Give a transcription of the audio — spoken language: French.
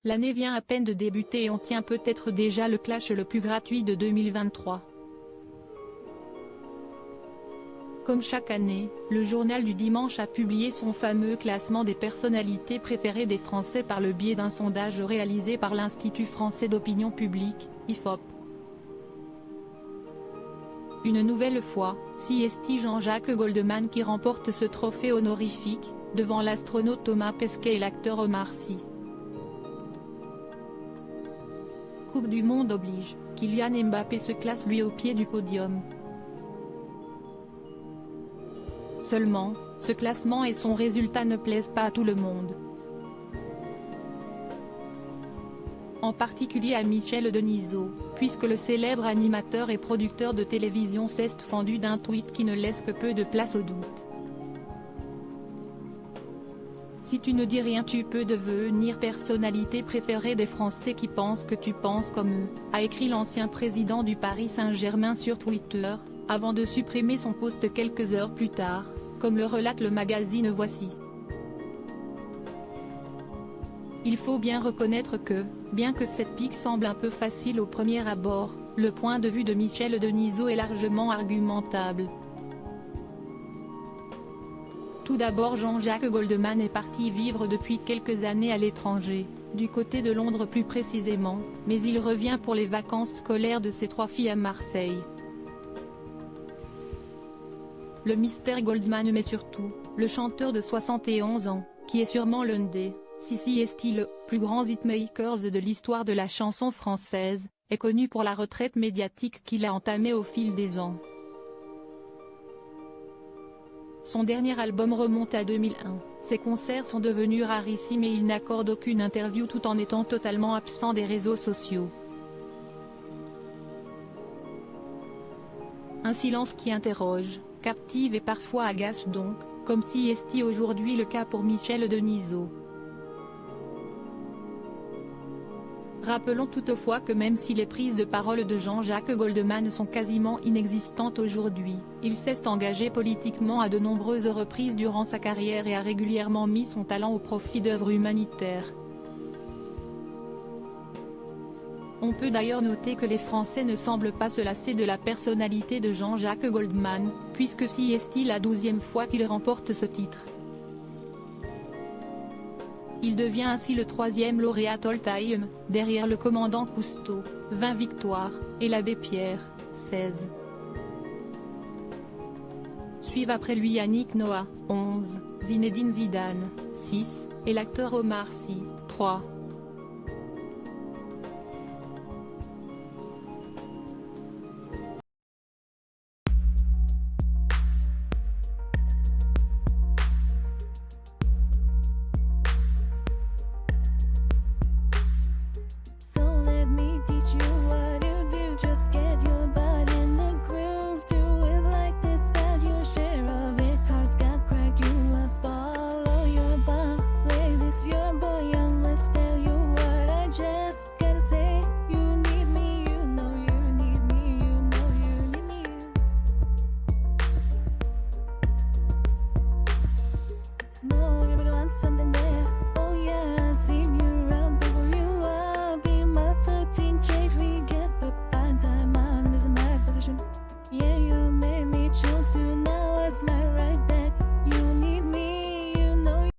L'année vient à peine de débuter et on tient peut-être déjà le clash le plus gratuit de 2023. Comme chaque année, le journal du dimanche a publié son fameux classement des personnalités préférées des Français par le biais d'un sondage réalisé par l'Institut français d'opinion publique, IFOP. Une nouvelle fois, c'est Jean-Jacques Goldman qui remporte ce trophée honorifique, devant l'astronaute Thomas Pesquet et l'acteur Omar Sy. Coupe du monde oblige, Kylian Mbappé se classe lui au pied du podium. Seulement, ce classement et son résultat ne plaisent pas à tout le monde. En particulier à Michel Denisot, puisque le célèbre animateur et producteur de télévision s'est fendu d'un tweet qui ne laisse que peu de place au doute. Si tu ne dis rien tu peux devenir personnalité préférée des Français qui pensent que tu penses comme eux, a écrit l'ancien président du Paris Saint-Germain sur Twitter, avant de supprimer son post quelques heures plus tard, comme le relate le magazine Voici. Il faut bien reconnaître que, bien que cette pique semble un peu facile au premier abord, le point de vue de Michel Denisot est largement argumentable. Tout d'abord, Jean-Jacques Goldman est parti vivre depuis quelques années à l'étranger, du côté de Londres plus précisément, mais il revient pour les vacances scolaires de ses 3 filles à Marseille. Le mystère Goldman, mais surtout, le chanteur de 71 ans, qui est sûrement l'un des le plus grands hitmakers de l'histoire de la chanson française, est connu pour la retraite médiatique qu'il a entamée au fil des ans. Son dernier album remonte à 2001, ses concerts sont devenus rarissimes et il n'accorde aucune interview tout en étant totalement absent des réseaux sociaux. Un silence qui interroge, captive et parfois agace donc, comme si est aujourd'hui le cas pour Michel Denisot. Rappelons toutefois que même si les prises de parole de Jean-Jacques Goldman sont quasiment inexistantes aujourd'hui, il s'est engagé politiquement à de nombreuses reprises durant sa carrière et a régulièrement mis son talent au profit d'œuvres humanitaires. On peut d'ailleurs noter que les Français ne semblent pas se lasser de la personnalité de Jean-Jacques Goldman, puisque c'est la 12e fois qu'il remporte ce titre. Il devient ainsi le 3e lauréat all-time, derrière le commandant Cousteau, 20 victoires, et l'abbé Pierre, 16. Suivent après lui Yannick Noah, 11, Zinedine Zidane, 6, et l'acteur Omar Sy, 3.